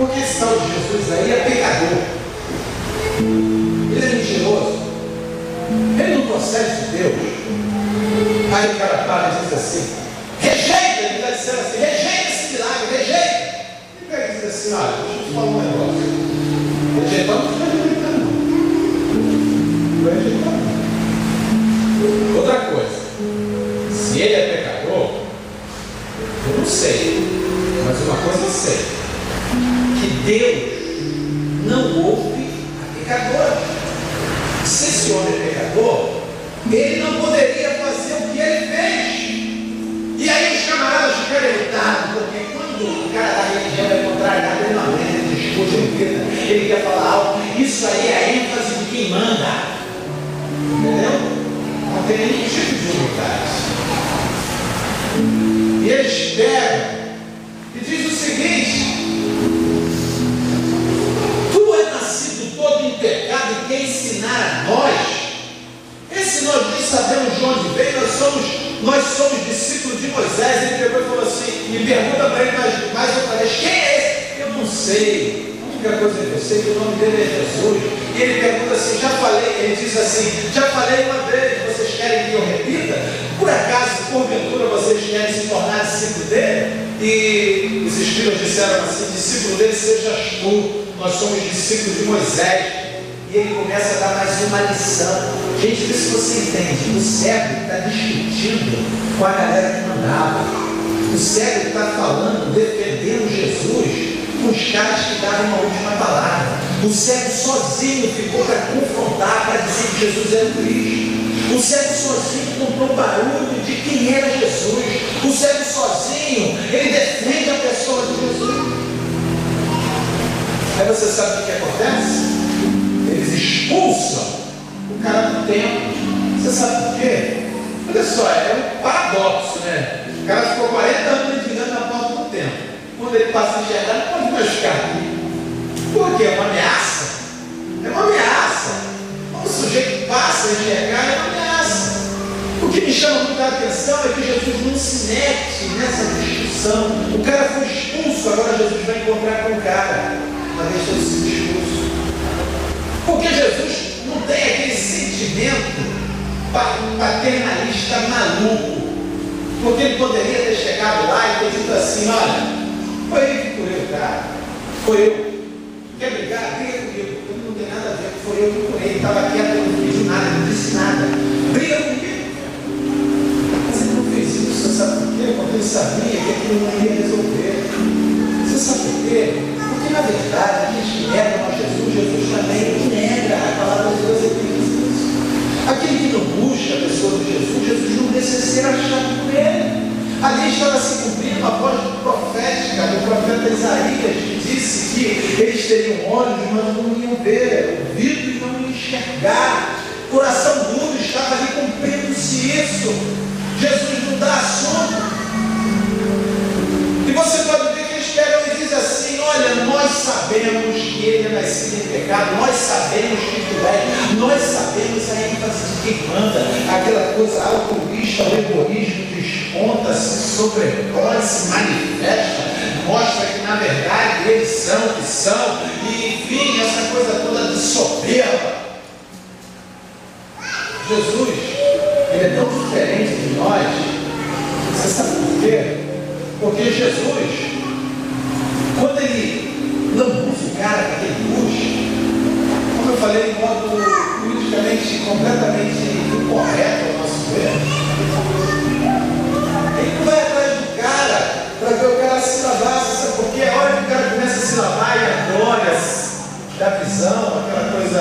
Porque esse tal de Jesus aí é pecador. Ele é mentiroso. Ele não procede de Deus. Aí o cara para e diz assim: rejeita, ele está dizendo assim, rejeita esse milagre, rejeita. E pega e diz assim: olha, deixa eu te falar um negócio. Rejeitar não vai rejeitar, não. Não vai rejeitar, não. Outra coisa, se ele é pecador, eu não sei, mas uma coisa eu sei, que Deus não ouve a pecadora. Se esse homem é pecador, ele não poderia fazer o que ele fez. E aí os camaradas ficaram irritados, porque quando o cara da religião é contrariado, ele não aguenta, ele discute, ele quer falar algo. Isso aí é a ênfase de quem manda. Entendeu? Não tem nenhum tipo de humildade. E eles pegam e diz o seguinte: tu é nascido todo em pecado e quer ensinar a nós? Esse nós nem sabemos de onde veio, nós somos discípulos de Moisés. Ele pegou e falou assim, e pergunta para ele mais outra vez: quem é esse? Eu não sei. A única coisa que eu sei é que o nome dele é Jesus. E ele pergunta assim: já falei, ele diz assim, já falei uma vez, vocês querem que eu repita? Por acaso, porventura, vocês querem se tornar discípulo dele? E os escribas disseram assim: discípulo dele sejas tu, nós somos discípulos de Moisés. E ele começa a dar mais uma lição. Gente, vê se você entende. O cego está discutindo com a galera que mandava. O cego está falando, defendendo Jesus com os caras que davam a última palavra. O cego sozinho ficou para confrontar, para dizer que Jesus era o Cristo. O cego sozinho comprou barulho de quem era Jesus. O cego sozinho, ele defende a pessoa de Jesus. Aí você sabe o que acontece? Eles expulsam o cara do templo. Você sabe por quê? Olha só, é um paradoxo, né? O cara ficou 40 anos ligando na porta do templo. Quando ele passa a enxergar, não pode mais ficar aqui. Por quê? É uma ameaça. É uma ameaça. Quando o sujeito passa a enxergar, é uma ameaça. O que me chama muita atenção é que Jesus não se mete nessa discussão. O cara foi expulso, agora Jesus vai encontrar com o cara. Uma vez ele se expulso. Porque Jesus não tem aquele sentimento paternalista maluco. Porque ele poderia ter chegado lá e ter dito assim: olha, foi ele que curei o cara, foi eu. Quer brigar? Briga comigo. Ele não tem nada a ver, foi eu que curei. Ele estava quieto, eu não fiz nada, não disse nada. Briga comigo. Mas ele não fez isso, você sabe por quê? Porque ele sabia que aquilo não ia resolver. Você sabe por quê? Porque na verdade, aqueles que negam a Jesus, Jesus também nega a palavra de Deus. Aquele que não busca a pessoa de Jesus, Jesus não deixa ser achado por ele. Ali estava se cumprindo a voz profética do profeta Isaías, que disse que eles teriam olhos, mas não iam ver, ouvido e não iam enxergar. Coração duro, estava ali cumprindo-se isso. Jesus não dá assunto. E você pode ver que eles pegam e dizem assim: olha, nós sabemos que ele é nascido em pecado, nós sabemos que tu és, nós sabemos a ênfase de quem manda, aquela coisa altruísta, o egoísmo desponta, se sobrepõe, se manifesta, mostra que na verdade eles são o que são, e enfim, essa coisa toda de soberba. Jesus, ele é tão diferente de nós. Você sabe por quê? Porque Jesus, quando ele não usa o cara que ele usa, como eu falei, de modo politicamente completamente incorreto ao nosso ver, ele não vai atrás do cara para ver o cara se lavar, sabe por quê? A hora que o cara começa a se lavar e a glória da visão, aquela coisa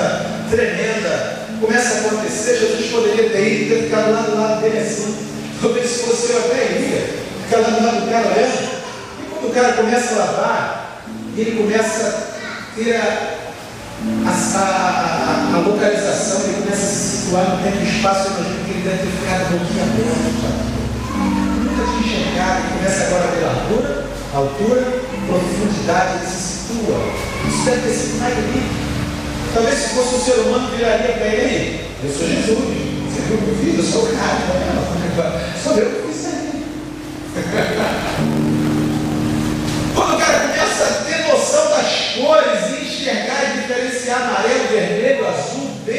tremenda, começa a acontecer. Jesus poderia ter ido e ter ficado lá do lado dele assim. Talvez se fosse eu até iria ficar lá do lado do cara olhando. E quando o cara começa a lavar, ele começa a ter a localização, ele começa a se situar no tempo e espaço. Eu imagino que ele deve ter ficado um pouquinho aberto. Nunca tinha enxergado. Ele começa agora a ver a altura, profundidade, ele se situa. Isso deve ter sido magnífico. Talvez se fosse um ser humano, viraria para ele: eu sou Jesus, você viu o que eu fiz? Eu sou o cara, sou eu que fiz isso aí. Quando o cara começa a ter noção das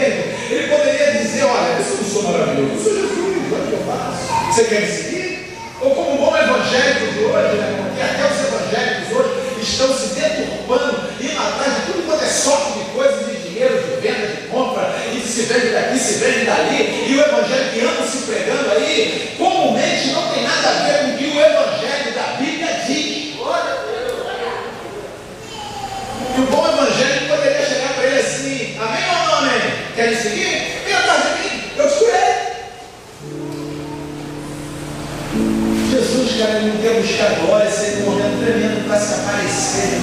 vermelho, ele poderia dizer: olha, eu não sou maravilhoso, eu sou Jesus, olha o que eu faço. Você quer me seguir? Ou como um bom evangélico de hoje, né? Porque até os evangélicos hoje estão se deturpando, indo atrás de tudo quanto é sorte de coisas, de dinheiro, de venda, de compra, e de se vende daqui, se vende dali, e o evangelho que anda se pregando aí, comumente não tem nada a ver com o que o evangelho da Bíblia diz. E o bom evangelho poderia chegar para ele assim: amém ou não amém? Quer me seguir? Vem atrás de mim, eu te curei. Jesus, cara, ele não quer buscar glória, ser um momento tremendo para se aparecer.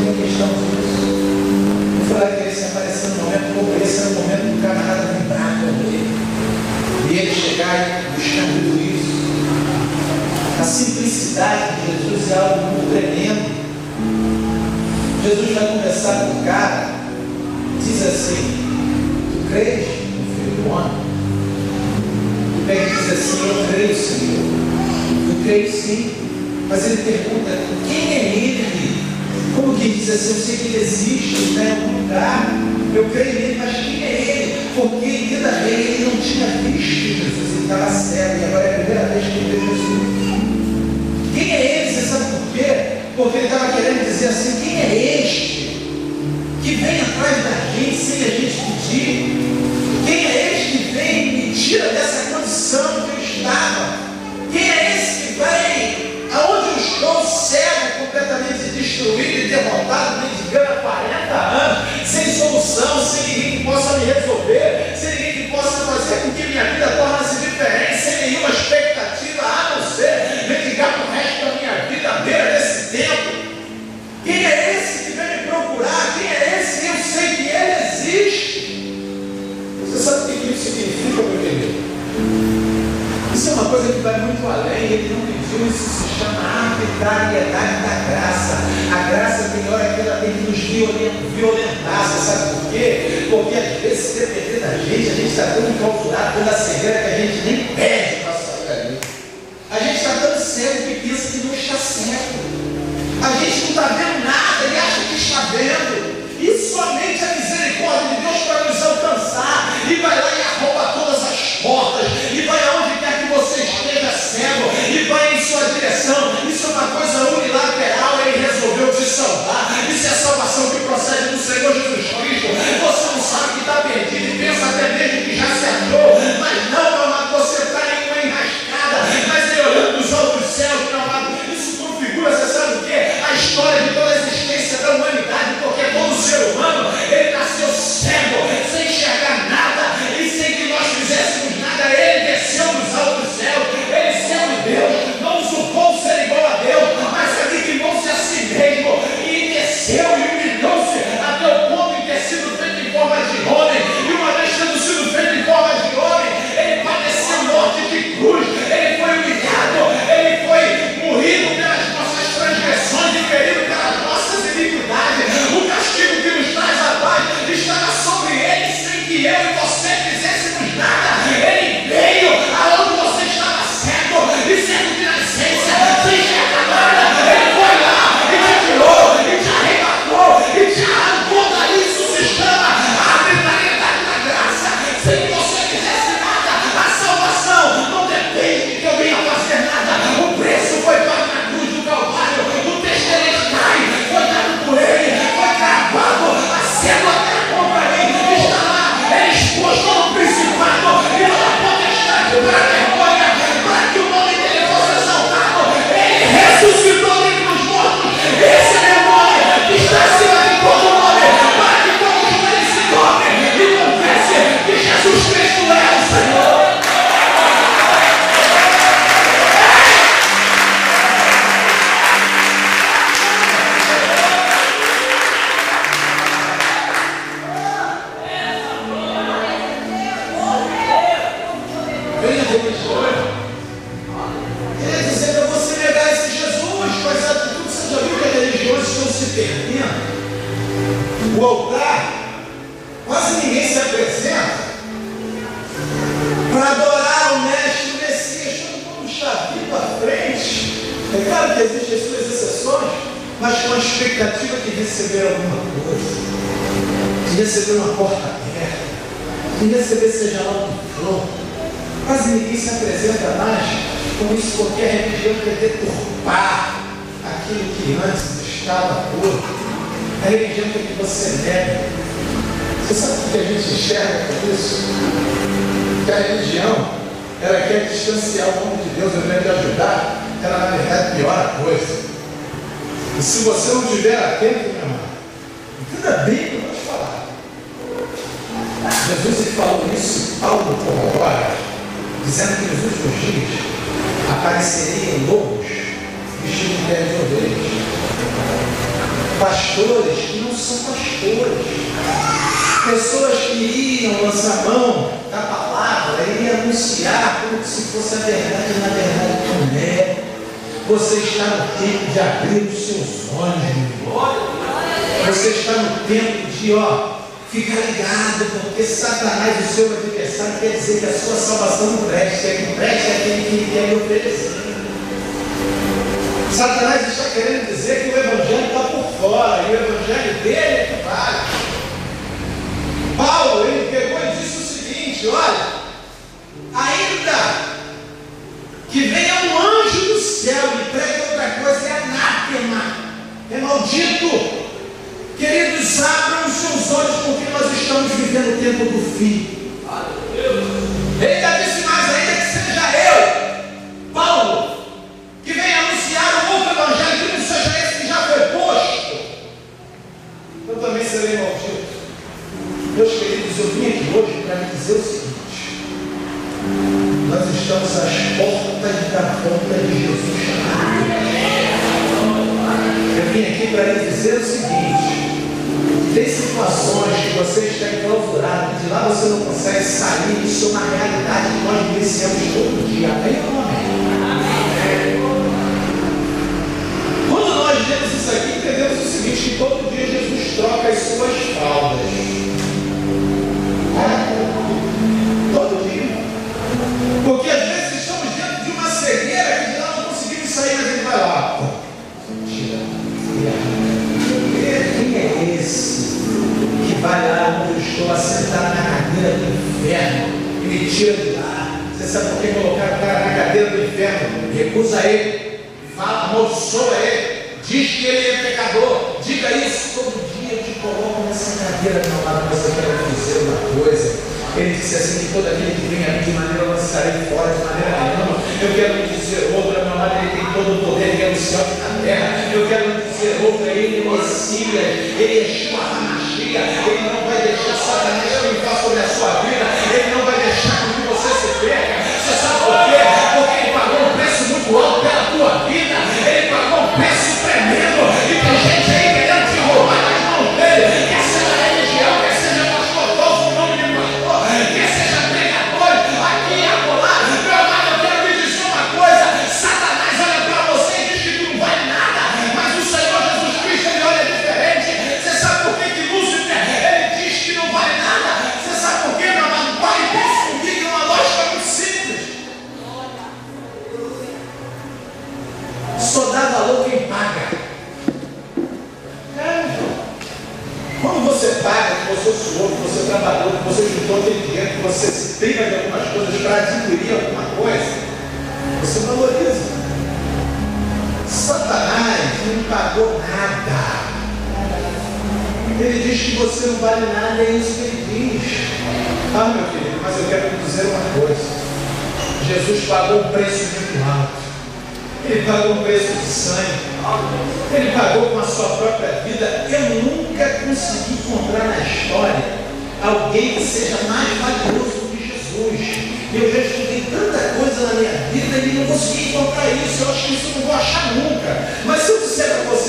Não questão disso. Não falar que ele se aparecer no momento como esse era o momento do camarada vibrar com ele. E ele chegar e buscar tudo isso. A simplicidade de Jesus é algo muito tremendo. Jesus vai conversar com o cara, diz assim: tu crês no Filho do Homem? Ele diz assim: eu creio, Senhor. Eu creio sim. Mas ele pergunta: quem é ele? Como que diz assim: eu sei que ele existe, ele está em algum lugar. Eu creio nele, mas quem é ele? Porque entenda bem, ele não tinha visto Jesus, ele estava cego, e agora é a primeira vez que ele vê Jesus. Quem é ele? Você sabe por quê? Porque ele estava querendo dizer assim: quem é este que vem atrás da gente sem a gente pedir? Quem é este que vem e me tira dessa condição que eu estava? Quem é esse que vem aonde eu estou, cego, completamente destruído e derrotado, mendigando há 40 anos, sem solução, sem ninguém que possa me resolver, sem ninguém que possa fazer com que minha vida torne-se diferente, sem nenhuma expectativa, a não ser mendigar para o resto da minha vida à beira desse tempo? Quem é esse que vem me procurar? Quem é esse? Eu sei que ele existe. Você sabe o que isso significa, meu querido? Isso é uma coisa que vai muito além. Ele não pediu, isso se chama arbitrariedade da graça. A graça tem hora que ela tem que nos violentar. Você sabe por quê? Porque às vezes, se depender da gente, a gente está tão enclausurado pela cegueira que a gente nem pede para sair dali. A gente está tão cego que pensa que não está cego. A gente não está vendo nada, ele acha que está vendo. E somente a misericórdia de Deus para nos alcançar. E vai lá e arromba todas as portas. E vai aonde quer que você esteja cego. E vai em sua direção. Isso é uma coisa unilateral. Ele resolveu te salvar. Isso é a salvação que procede do Senhor Jesus Cristo. Você não sabe que está perdido e pensa até mesmo que já se achou. Mas não, meu amado, você está em uma enrascada. Mas ele olhando nos olhos dos céus, meu amado, isso configura, você sabe o quê? A história de toda a existência da humanidade, porque todo ser humano, ele nasceu cego, sem enxergar nada, e sem que nós fizéssemos nada. Ele desceu dos altos céus, ele sendo Deus, não usurpou ser igual a Deus, mas sacrificou-se a si mesmo, e desceu e humilhou-se até o ponto de ter sido feito em forma de homem, e uma vez tendo sido feito em forma de homem, ele padeceu morte de cruz, ele foi humilhado, ele foi morrido pelas nossas transgressões e ferido pelas nossas iniquidades. O castigo que nos traz a paz estava sobre ele, sem que eu e você fizéssemos nada. Ele veio aonde você estava cego, e cego de nascença, sem enxergar nada. Ele foi lá e te tirou, e te arrebatou, e te arrancou dali. Isso se chama arbitrariedade da graça. Sem que você fizesse nada, a salvação não depende de que eu venha fazer nada. O preço foi pago na cruz do Calvário, o texto cai, foi dado por ele, foi cravado, a célula que era contra mim está lá, é exposto ao principado e toda a potestade para a vergonha, para que o nome dele fosse exaltado. Ele ressuscitou dentre os mortos, esse é meu nome que está acima de todo nome, para que todo joelho se dobre e confesse que Jesus Cristo é o Senhor. Venha depois hoje. Quer dizer, para você negar esse Jesus, mas a tudo você já viu que as religiões estão se perdendo. O altar, quase ninguém se apresenta para adorar o Mestre, o Messias, todo mundo está vindo à frente. É claro que existem as suas exceções, mas com a expectativa de receber alguma coisa. de receber uma porta aberta, de receber seja lá o que for. Quase ninguém se apresenta mais como isso, qualquer religião quer deturpar aquilo que antes estava puro. A religião quer que você nega. Você sabe o que a gente enxerga com isso? Que a religião, ela quer distanciar o nome de Deus, ao invés de ajudar, ela na verdade piora a coisa. E se você não estiver atento, meu irmão, entenda bem o que eu vou te falar. Jesus ele falou isso, Paulo corrobora, dizendo que nos últimos dias apareceriam lobos vestidos de pele de ovelhas. Pastores que não são pastores. Pessoas que iriam lançar mão da palavra, iriam anunciar como se fosse a verdade, na verdade não é. Você está no tempo de abrir os seus olhos. Você está no tempo de, ficar ligado, porque Satanás, o seu adversário, quer dizer que a sua salvação não presta, é que presta aquele que quer lhe oferecer. Satanás está querendo dizer que o evangelho está por fora, e o evangelho dele é que vale. Paulo, ele pegou e disse o seguinte: olha, ainda que venha um anjo do céu e pregue outra coisa, é anátema, é maldito. Queridos, abram os seus olhos, porque nós estamos vivendo o tempo do fim. Ele ainda disse mais, ainda que seja eu, Paulo, que venha anunciar um outro evangelho que não seja esse que já foi posto, eu também serei maldito. Meus queridos, eu vim aqui hoje para lhe dizer o seguinte: nós estamos às portas da volta de Jesus. Eu vim aqui para lhe dizer o seguinte: tem situações que você está enclausurado, de lá você não consegue sair, isso é uma realidade que nós vivenciamos todo dia. Amém ou não amém? Quando nós lemos isso aqui, entendemos o seguinte: que todo dia Jesus troca as suas fraldas. Todo dia. Porque às vezes estamos dentro de uma cegueira que de lá não conseguimos sair, mas ele vai lá. Tira. Quem é esse que vai lá onde eu estou assentado na cadeira do inferno e me tira de lá? Você sabe por que colocaram o cara na cadeira do inferno? Recusa ele, fala, amaldiçoa ele, diz que ele é pecador. Diga isso todo dia. Eu te coloco nessa cadeira, meu lado, mas eu quero dizer uma coisa. Ele disse assim: que todo aquele que vem a mim de maneira eu lançarei fora, de maneira nenhuma. Eu quero lhe dizer outra, meu amado, ele tem todo o poder, ele é no céu e na terra. Eu quero lhe dizer outra, ele é o Messias, ele é Yeshua HaMashiach. Ele não vai deixar Satanás triunfar sobre a sua vida, ele não vai deixar com que você se perca. Você sabe por quê? Porque ele pagou um preço muito alto pela tua vida, ele pagou um preço tremendo, e tem gente aí querendo te roubar nas mãos dele, quer seja religião, quer seja pastor, falso nome de pastor, quer seja pregador, aqui e acolá. Meu amado, eu quero lhe dizer uma coisa: Satanás olha para você e diz que tu não vale nada, mas o Senhor Jesus Cristo, ele olha diferente. Você sabe por que Lúcifer, ele diz que não vale nada? Você sabe por quê, meu amado? Pai, pensa comigo numa lógica muito simples. Só dá valor quem paga. Quando você paga, que você suou, que você trabalhou, que você juntou aquele dinheiro, que você se priva de algumas coisas para adquirir alguma coisa, você valoriza. Satanás não pagou nada. Ele diz que você não vale nada, é isso que ele diz. Meu querido, mas eu quero lhe dizer uma coisa: Jesus pagou um preço muito alto. Ele pagou um preço de sangue. Ele pagou com a sua própria vida. Eu nunca consegui encontrar na história alguém que seja mais valioso do que Jesus. Eu já estudei tanta coisa na minha vida e não consegui encontrar isso. Eu acho que isso eu não vou achar nunca. Mas se eu disser para você